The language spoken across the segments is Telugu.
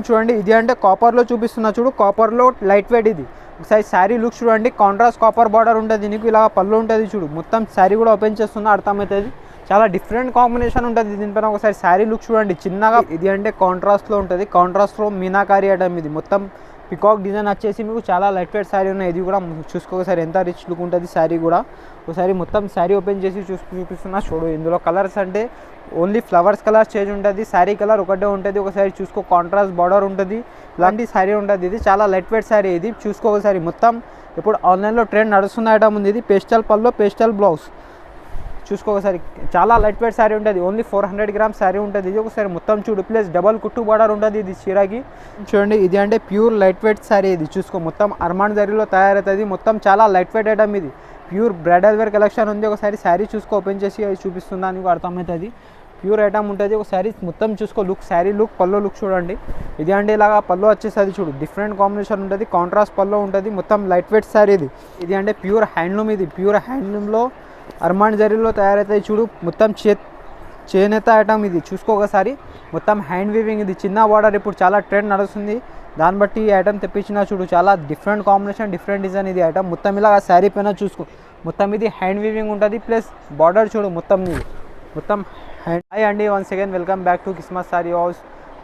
చూడండి ఇది అంటే కాపర్లో చూపిస్తున్నా చూడు, కాపర్లో లైట్ వెయిట్ ఇది. ఒకసారి శారీ లుక్ చూడండి, కాంట్రాస్ట్ కాపర్ బార్డర్ ఉంటుంది నీకు, ఇలా పళ్ళు ఉంటుంది చూడు. మొత్తం శారీ కూడా ఓపెన్ చేస్తున్నా అర్థమవుతుంది, చాలా డిఫరెంట్ కాంబినేషన్ ఉంటుంది దీనిపైన. ఒకసారి శారీ లుక్ చూడండి చిన్నగా. ఇది అంటే కాంట్రాస్ట్లో ఉంటుంది, కాంట్రాస్ట్లో మీనాకారి ఐటమ్ ఇది. మొత్తం పికాక్ డిజైన్ వచ్చేసి మీకు చాలా లైట్ వెయిట్ శారీ ఉన్నాయి. ఇది కూడా చూసుకో ఒకసారి ఎంత రిచ్ లుక్ ఉంటుంది శారీ కూడా. ఒకసారి మొత్తం శారీ ఓపెన్ చేసి చూపిస్తున్నా చూడు. ఇందులో కలర్స్ అంటే ఓన్లీ ఫ్లవర్స్ కలర్ చేంజ్ ఉంటుంది, శారీ కలర్ ఒకటే ఉంటుంది. ఒకసారి చూసుకో, కాంట్రాస్ట్ బార్డర్ ఉంటుంది, ఇలాంటి శారీ ఉంటుంది. ఇది చాలా లైట్ వెయిట్ శారీ ఇది. చూసుకో ఒకసారి, మొత్తం ఇప్పుడు ఆన్లైన్లో ట్రెండ్ నడుస్తున్న ఐటమ్ ఉంది ఇది. పేస్టల్ పల్లో పేస్టల్ బ్లౌజ్ చూసుకో ఒకసారి, చాలా లైట్ వెయిట్ శారీ ఉంటుంది. ఓన్లీ 400 గ్రామ్స్ శారీ ఉంటుంది ఇది. ఒకసారి మొత్తం చూడు, ప్లస్ డబల్ కుట్టు బార్డర్ ఉంటుంది ఇది చీరకి. చూడండి ఇది అంటే ప్యూర్ లైట్ వెయిట్ శారీ ఇది. చూసుకో మొత్తం అర్మాన్ జరీలో తయారవుతుంది. మొత్తం చాలా లైట్ వెయిట్ ఐటమ్ ఇది. ప్యూర్ బ్రైడల్ వేర్ కలెక్షన్ ఉంది. ఒకసారి శారీ చూసుకో, ఓపెన్ చేసి చూపిస్తుందా నీకు అర్థమవుతుంది. ప్యూర్ ఐటమ్ ఉంటుంది. ఒకసారి మొత్తం చూసుకో, లుక్ శారీ లుక్, పల్లో లుక్ చూడండి. ఇది అంటే ఇలాగా పల్లో వచ్చేసరి చూడు, డిఫరెంట్ కాంబినేషన్ ఉంటుంది, కాంట్రాస్ట్ పల్లో ఉంటుంది. మొత్తం లైట్ వెయిట్ శారీ ఇది. ఇది అంటే ప్యూర్ హ్యాండ్లూమ్ ఇది. ప్యూర్ హ్యాండ్లూమ్లో అర్మాన్ జరీలో తయారవుతాయి చూడు. మొత్తం చేనేత ఐటమ్ ఇది. చూసుకో ఒకసారి, మొత్తం హ్యాండ్ వీవింగ్ ఇది. చిన్న బార్డర్ ఇప్పుడు చాలా ట్రెండ్ నడుస్తుంది, దాన్ని బట్టి ఈ ఐటమ్ తెప్పించిన చూడు. చాలా డిఫరెంట్ కాంబినేషన్, డిఫరెంట్ డిజైన్ ఇది ఐటమ్. మొత్తం ఇలా శారీ పైన చూసుకో, మొత్తం ఇది హ్యాండ్ వీవింగ్ ఉంటుంది, ప్లస్ బార్డర్ చూడు మొత్తం ఇది మొత్తం హ్యాండ్. హాయ్ అండి, once again welcome back to Kismat Saree House.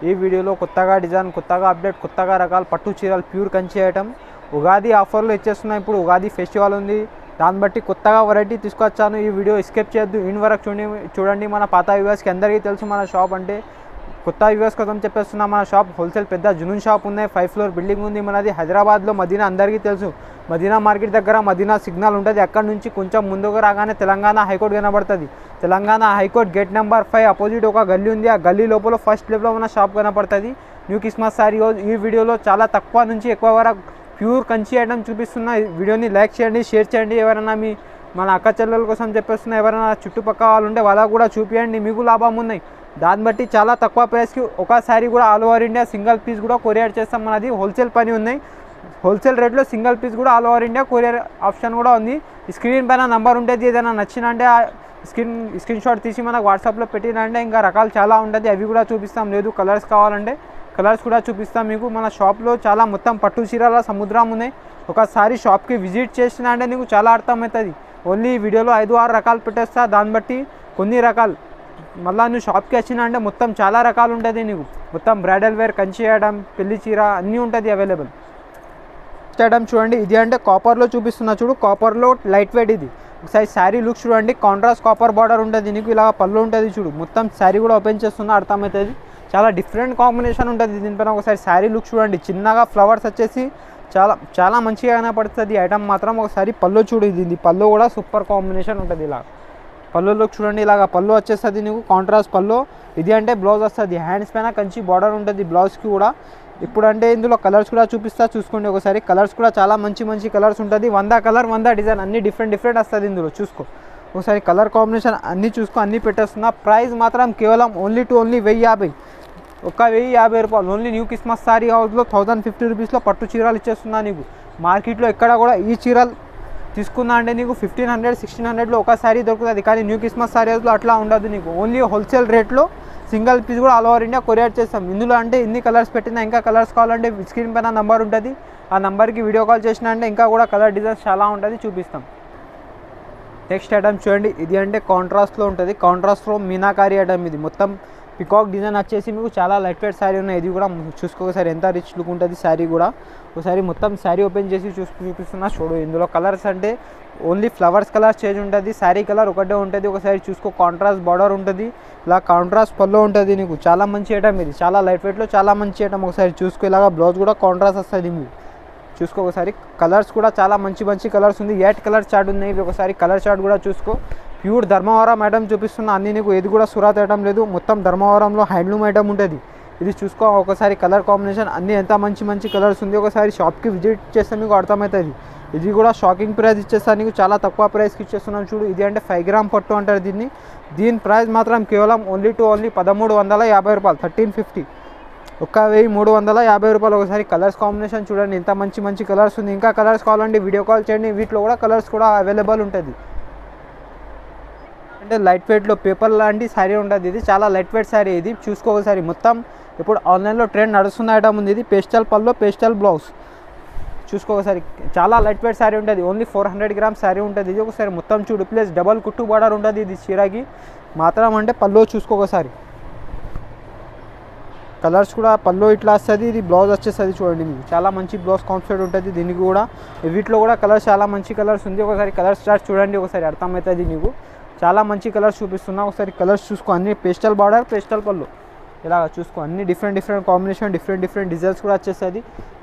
ఈ వీడియోలో కొత్తగా డిజైన్, కొత్తగా అప్డేట్, కొత్తగా రకాల పట్టు చీరలు ప్యూర్ కంచి ఐటమ్ ఉగాది ఆఫర్లో ఇచ్చేస్తున్నాయి. ఇప్పుడు ఉగాది ఫెస్టివల్ ఉంది, దాన్ని బట్టి కొత్తగా వెరైటీ తీసుకొచ్చాను. ఈ వీడియో స్కిప్ చేయొద్దు, ఇన్ వరకు చూడండి. మన పాత వ్యూవర్స్కి అందరికీ తెలుసు మన షాప్ అంటే. కొత్త వ్యూవర్స్ కోసం చెప్పేస్తున్నా, మన షాప్ హోల్సేల్ పెద్ద జునూన్ షాప్ ఉన్నాయి. 5 ఫ్లోర్ బిల్డింగ్ ఉంది మనది హైదరాబాద్లో. మదీనా అందరికీ తెలుసు, మదీనా మార్కెట్ దగ్గర మదీనా సిగ్నల్ ఉంటుంది. అక్కడ నుంచి కొంచెం ముందుకు రాగానే తెలంగాణ హైకోర్టు కనబడుతుంది. Telangana high court gate number 5 opposite ఒక గల్లీ ఉంది. ఆ గల్లీ లోపల ఫస్ట్ లెవెల్లో మన షాప్ కనపడుతుంది. New Kismat Saree House. ఈ వీడియోలో చాలా తక్కువ నుంచి ఎక్కువ వరకు ప్యూర్ కంచి ఐటమ్ చూపిస్తున్నా. వీడియోని లైక్ చేయండి, షేర్ చేయండి. ఎవరైనా మన అక్క చెల్లెల కోసం చెప్పేస్తున్నా, ఎవరైనా చుట్టుపక్కల వాళ్ళు ఉంటే వాళ్ళకు కూడా చూపించండి, మీకు లాభం ఉన్నాయి. దాన్ని బట్టి చాలా తక్కువ ప్రైస్కి ఒక శారీ కూడా all over India single piece కూడా కొరియర్ చేస్తాం. మనది హోల్సేల్ పని ఉన్నాయి, హోల్సేల్ రేట్లో సింగిల్ పీస్ కూడా all over India courier option కూడా ఉంది. స్క్రీన్ పైన నంబర్ ఉంటుంది, ఏదైనా నచ్చినంటే స్క్రీన్ షాట్ తీసి మనకు వాట్సాప్లో పెట్టినంటే ఇంకా రకాలు చాలా ఉంటుంది, అవి కూడా చూపిస్తాం. లేదు కలర్స్ కావాలంటే కలర్స్ కూడా చూపిస్తాం మీకు. మన షాప్లో చాలా మొత్తం పట్టు చీరల సముద్రం ఉన్నాయి. ఒకసారి షాప్కి విజిట్ చేసిన అంటే నీకు చాలా అర్థమవుతుంది. ఓన్లీ వీడియోలో 5-6 రకాలు పెట్టేస్తా, దాన్ని బట్టి కొన్ని రకాలు. మళ్ళీ నువ్వు షాప్కి వచ్చినా అంటే మొత్తం చాలా రకాలు ఉంటుంది నీకు. మొత్తం బ్రైడల్ వేర్, కంచి ఐటమ్, పెళ్లి చీర అన్నీ ఉంటుంది అవైలబుల్. ఐటమ్ చూడండి, ఇది అంటే కాపర్లో చూపిస్తున్నా చూడు, కాపర్లో లైట్ వెయిట్ ఇది. ఒకసారి శారీ లుక్ చూడండి, కాంట్రాస్ట్ కాపర్ బార్డర్ ఉంటుంది నీకు, ఇలా పళ్ళు ఉంటుంది చూడు. మొత్తం శారీ కూడా ఓపెన్ చేస్తున్నా అర్థమవుతుంది, చాలా డిఫరెంట్ కాంబినేషన్ ఉంటుంది దీనిపైన. ఒకసారి శారీ లుక్ చూడండి చిన్నగా, ఫ్లవర్స్ వచ్చేసి చాలా చాలా మంచిగా కనపడుతుంది ఐటమ్ మాత్రం. ఒకసారి పళ్ళు చూడు, ఇది పళ్ళు కూడా సూపర్ కాంబినేషన్ ఉంటుంది. ఇలా పళ్ళు లుక్ చూడండి, ఇలాగ పళ్ళు వచ్చేస్తుంది నీకు, కాంట్రాస్ట్ పళ్ళు. ఇది అంటే బ్లౌజ్ వస్తుంది, హ్యాండ్స్ పైన కంచి బార్డర్ ఉంటుంది బ్లౌజ్కి కూడా. ఇప్పుడు అంటే ఇందులో కలర్స్ కూడా చూపిస్తా, చూసుకోండి ఒకసారి. కలర్స్ కూడా చాలా మంచి మంచి కలర్స్ ఉంటుంది. 100 కలర్ 100 డిజైన్, అన్ని డిఫరెంట్ వస్తుంది ఇందులో. చూసుకో ఒకసారి, కలర్ కాంబినేషన్ అన్నీ చూసుకో, అన్నీ పెట్టేస్తున్నా. ప్రైస్ మాత్రం కేవలం ఓన్లీ 1050, ఒక 1050 రూపాయలు. ఓన్లీ న్యూ కిస్మత్ సారీ హౌస్లో 1050 రూపీస్లో పట్టు చీరలు ఇచ్చేస్తున్నా నీకు. మార్కెట్లో ఎక్కడ కూడా ఈ చీరలు తీసుకున్నా అంటే నీకు 1500-1600లో ఒక శారీ దొరుకుతుంది, కానీ న్యూ కిస్మత్ సారీ హౌస్లో అట్లా ఉండదు నీకు. ఓన్లీ హోల్సేల్ రేట్లో సింగిల్ పీస్ కూడా ఆల్ ఓవర్ ఇండియా కొరియర్ చేస్తాం. ఇందులో అంటే ఇన్ని కలర్స్ పెట్టినా, ఇంకా కలర్స్ కావాలంటే స్క్రీన్ పైన నెంబర్ ఉంటుంది, ఆ నెంబర్కి వీడియో కాల్ చేసినా అంటే ఇంకా కూడా కలర్ డిజైన్స్ చాలా ఉంటుంది, చూపిస్తాం. నెక్స్ట్ ఐటమ్ చూడండి, ఇది అంటే కాంట్రాస్ట్లో ఉంటుంది, కాంట్రాస్ట్లో మీనాకారి ఐటమ్ ఇది. మొత్తం పికాక్ డిజైన్ వచ్చేసి మీకు చాలా లైట్ వెయిట్ శారీ ఉన్నాయి. ఇది కూడా చూసుకోసారి ఎంత రిచ్ లుక్ ఉంటుంది శారీ కూడా. ఒకసారి మొత్తం శారీ ఓపెన్ చేసి చూపిస్తున్నా చూడు. ఇందులో కలర్స్ అంటే ఓన్లీ ఫ్లవర్స్ కలర్ చేంజ్ ఉంటుంది, శారీ కలర్ ఒకటే ఉంటుంది. ఒకసారి చూసుకో, కాంట్రాస్ట్ బార్డర్ ఉంటుంది, ఇలా కాంట్రాస్ట్ పళ్ళు ఉంటుంది నీకు. చాలా మంచి ఐటమ్ ఇది, చాలా లైట్ వెయిట్లో చాలా మంచి ఐటమ్. ఒకసారి చూసుకో, ఇలాగా బ్లౌజ్ కూడా కాంట్రాస్ట్ వస్తుంది మీకు. చూసుకో ఒకసారి, కలర్స్ కూడా చాలా మంచి మంచి కలర్స్ ఉంది. 8 కలర్ చార్ట్ ఉన్నాయి. ఒకసారి కలర్ చార్ట్ కూడా చూసుకో. ప్యూర్ ధర్మవరం ఐటమ్ చూపిస్తున్నా అన్నీ నీకు, ఏది కూడా సూరత్ ఐటమ్ లేదు, మొత్తం ధర్మవరంలో హ్యాండ్లూమ్ ఐటమ్ ఉంటుంది. ఇది చూసుకో ఒకసారి, కలర్ కాంబినేషన్ అన్నీ ఎంత మంచి మంచి కలర్స్ ఉంది. ఒకసారి షాప్కి విజిట్ చేస్తే మీకు అర్థమవుతుంది. ఇది కూడా షాకింగ్ ప్రైస్ ఇచ్చేస్తాను నీకు, చాలా తక్కువ ప్రైస్కి ఇచ్చేస్తున్నాను చూడు. ఇది అంటే 5 గ్రామ్ పట్టు అంటారు దీన్ని. దీని ప్రైస్ మాత్రం కేవలం ఓన్లీ 1350 రూపాయలు, 1350, 1350 రూపాయలు. ఒకసారి కలర్స్ కాంబినేషన్ చూడండి, ఎంత మంచి మంచి కలర్స్ ఉంది. ఇంకా కలర్స్ కావాలంటే వీడియో కాల్ చేయండి, వీటిలో కూడా కలర్స్ కూడా అవైలబుల్ ఉంటుంది. అంటే లైట్ వెయిట్లో పేపర్ లాంటి శారీ ఉంటుంది. ఇది చాలా లైట్ వెయిట్ శారీ ఇది. చూసుకో ఒకసారి, మొత్తం ఇప్పుడు ఆన్లైన్లో ట్రెండ్ నడుస్తున్న ఐటమ్ ఉంది. ఇది పేస్టల్ పల్లో పేస్టల్ బ్లౌజ్ చూసుకో ఒకసారి. చాలా లైట్ వెయిట్ శారీ ఉంటుంది. ఓన్లీ 400 గ్రామ్స్ శారీ ఉంటుంది. ఇది ఒకసారి మొత్తం చూడు. ప్లస్ డబల్ కుట్టు బార్డర్ ఉంటుంది ఇది చీరకి మాత్రం. అంటే పల్లో చూసుకో ఒకసారి. కలర్స్ కూడా పల్లో ఇట్లా వస్తుంది. ఇది బ్లౌజ్ వచ్చేస్తుంది చూడండి. మీకు చాలా మంచి బ్లౌజ్ కాన్సెప్ట్ ఉంటుంది దీనికి కూడా. వీటిలో కూడా కలర్స్ చాలా మంచి కలర్స్ ఉంది. ఒకసారి కలర్స్ స్టార్ట్ చూడండి ఒకసారి అర్థమవుతుంది నీకు. చాలా మంచి కలర్స్ చూపిస్తున్నా. ఒకసారి కలర్స్ చూసుకో. అన్ని పేస్టల్ బార్డర్ పేస్టల్ పళ్ళు ఇలా చూసుకో. అన్ని డిఫరెంట్ కాంబినేషన్ డిఫరెంట్ డిజైన్స్ కూడా వచ్చేస్తుంది.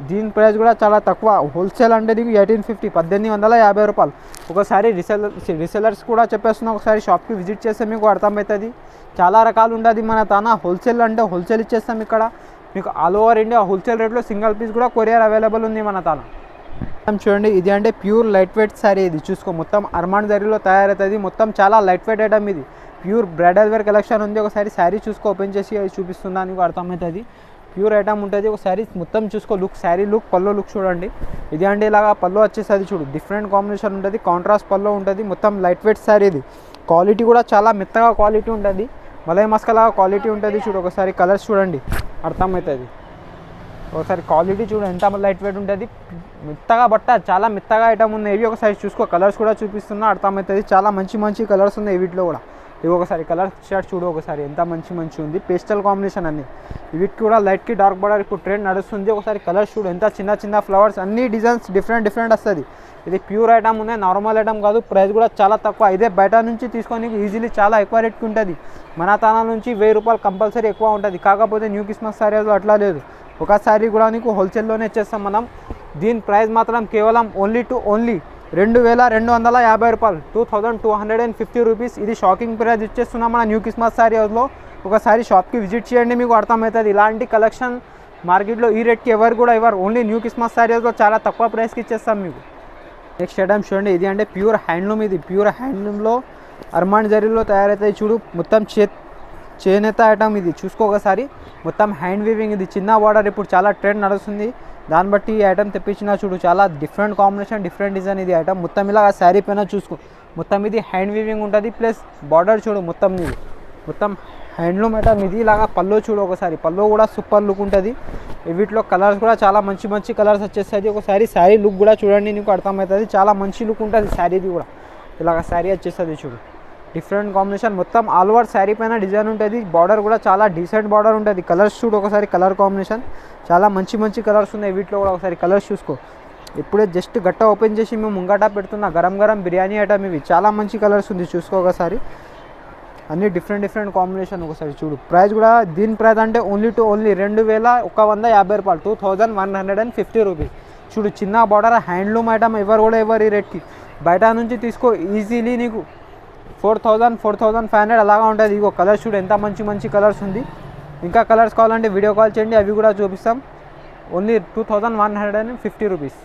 దీని ప్రైస్ కూడా చాలా తక్కువ. హోల్సేల్ అంటే దీనికి 1850 1850 రూపాయలు. ఒకసారి రీసెలర్స్ కూడా చెప్పేస్తున్నా. ఒకసారి షాప్కి విజిట్ చేస్తే మీకు అర్థమవుతుంది. చాలా రకాలు ఉంటుంది మన తాన. హోల్సేల్ అంటే హోల్సేల్ ఇచ్చేస్తాం ఇక్కడ మీకు. ఆల్ ఓవర్ ఇండియా హోల్సేల్ రేట్లో సింగిల్ పీస్ కూడా కొరియర్ అవైలబుల్ ఉంది మన తాన. చూడండి ఇది అంటే ప్యూర్ లైట్ వెయిట్ శారీ. ఇది చూసుకో మొత్తం అర్మాన్ జరీలో తయారవుతుంది. మొత్తం చాలా లైట్ వెయిట్ ఐటమ్ ఇది. ప్యూర్ బ్రైడల్ వేర్ కలెక్షన్ ఉంది. ఒకసారి శారీ చూసుకో. ఓపెన్ చేసి అది చూపిస్తుందా నీకు అర్థమవుతుంది. ప్యూర్ ఐటమ్ ఉంటుంది. ఒకసారి మొత్తం చూసుకో. లుక్ శారీ లుక్ పల్లో లుక్ చూడండి. ఇది అంటే ఇలాగా పల్లో వచ్చేసరికి చూడు డిఫరెంట్ కాంబినేషన్ ఉంటుంది. కాంట్రాస్ట్ పల్లో ఉంటుంది. మొత్తం లైట్ వెయిట్ శారీ ఇది. క్వాలిటీ కూడా చాలా మెత్తగా క్వాలిటీ ఉంటుంది. మలై మస్కలా క్వాలిటీ ఉంటుంది చూడు. ఒకసారి కలర్స్ చూడండి అర్థమవుతుంది. ఒకసారి క్వాలిటీ చూడు ఎంత లైట్ వెయిట్ ఉంటుంది. మెత్తగా బట్ట చాలా మెత్తగా ఐటమ్ ఉన్నాయి. ఇవి ఒకసారి చూసుకో. కలర్స్ కూడా చూపిస్తున్నా అర్థమవుతుంది. చాలా మంచి కలర్స్ ఉన్నాయి వీటిలో కూడా. ఇవి ఒకసారి కలర్ షర్ట్ చూడు ఒకసారి ఎంత మంచి ఉంది. పేస్టల్ కాంబినేషన్ అన్ని. వీటికి కూడా లైట్కి డార్క్ బార్డర్ ఇప్పుడు ట్రెండ్ నడుస్తుంది. ఒకసారి కలర్స్ చూడు ఎంత చిన్న ఫ్లవర్స్ అన్ని డిజైన్స్ డిఫరెంట్ వస్తుంది. ఇది ప్యూర్ ఐటమ్ ఉన్నాయి. నార్మల్ ఐటమ్ కాదు. ప్రైస్ కూడా చాలా తక్కువ. ఇదే బయట నుంచి తీసుకొని ఈజీలీ చాలా ఎక్కువ రేట్కి ఉంటుంది. మన తానా నుంచి 1000 రూపాయలు కంపల్సరీ ఎక్కువ ఉంటుంది. కాకపోతే న్యూ క్రిస్మస్ శారీస్ అట్లా లేదు. ఒక శారీ కూడా నీకు హోల్సేల్లోనే ఇచ్చేస్తాం మనం. దీని ప్రైస్ మాత్రం కేవలం ఓన్లీ 2250 రూపాయలు 2250 రూపీస్. ఇది షాకింగ్ ప్రైస్ ఇచ్చేస్తున్నాం మన న్యూ క్రిస్మస్ శారీ హౌస్లో. ఒకసారి షాప్కి విజిట్ చేయండి మీకు అర్థమవుతుంది. ఇలాంటి కలెక్షన్ మార్కెట్లో ఈ రేట్కి ఎవరు కూడా ఇవ్వరు. ఓన్లీ న్యూ క్రిస్మస్ శారీ హౌస్లో చాలా తక్కువ ప్రైస్కి ఇచ్చేస్తాం మీకు. నెక్స్ట్ ఐటమ్ చూడండి. ఇది అంటే ప్యూర్ హ్యాండ్లూమ్. ఇది ప్యూర్ హ్యాండ్లూమ్లో అర్మాన్ జరీలో తయారవుతాయి చూడు. మొత్తం చేనేత ఐటమ్ ఇది చూసుకో ఒకసారి. మొత్తం హ్యాండ్ వీవింగ్ ఇది. చిన్న బార్డర్ ఇప్పుడు చాలా ట్రెండ్ నడుస్తుంది. దాన్ని బట్టి ఈ ఐటమ్ తెప్పించిన చూడు. చాలా డిఫరెంట్ కాంబినేషన్ డిఫరెంట్ డిజైన్ ఇది ఐటమ్. మొత్తం ఇలా శారీ పైన చూసుకో. మొత్తం ఇది హ్యాండ్ వీవింగ్ ఉంటుంది. ప్లస్ బార్డర్ చూడు మొత్తం ఇది. మొత్తం హ్యాండ్లూమ్ ఐటమ్ ఇది. ఇలాగా పల్లో చూడు ఒకసారి. పల్లో కూడా సూపర్ లుక్ ఉంటుంది. వీటిలో కలర్స్ కూడా చాలా మంచి కలర్స్ వచ్చేస్తుంది. ఒకసారి శారీ లుక్ కూడా చూడండి నీకు అర్థమవుతుంది. చాలా మంచి లుక్ ఉంటుంది శారీది కూడా. ఇలాగ శారీ వచ్చేస్తుంది చూడు. డిఫరెంట్ కాంబినేషన్ మొత్తం ఆల్ ఓవర్ శారీ పైన డిజైన్ ఉంటుంది. బార్డర్ కూడా చాలా డీసెంట్ బార్డర్ ఉంటుంది. కలర్స్ చూడు ఒకసారి. కలర్ కాంబినేషన్ చాలా మంచి కలర్స్ ఉన్నాయి వీటిలో కూడా. ఒకసారి కలర్స్ చూసుకో. ఇప్పుడే జస్ట్ గట్ట ఓపెన్ చేసి మేము ముంగట పెడుతున్నా. గరం బిర్యానీ ఐటమ్ ఇవి. చాలా మంచి కలర్స్ ఉంది చూసుకో ఒకసారి. అన్ని డిఫరెంట్ కాంబినేషన్ ఒకసారి చూడు. ప్రైస్ కూడా దీని ప్రైస్ అంటే ఓన్లీ 2150 రూపాయలు 2150 రూపీస్. చూడు చిన్న బార్డర్ హ్యాండ్లూమ్ ఐటమ్ ఎవరు ఈ రేట్కి. బయట నుంచి తీసుకో ఈజీలీ నీకు 4500 అలాగా ఉంటుంది. ఇగో కలర్స్ చూడు ఎంత మంచి కలర్స్ ఉంది. ఇంకా కలర్స్ కావాలంటే వీడియో కాల్ చేయండి. అవి కూడా చూపిస్తాం. Only 2150 rupees.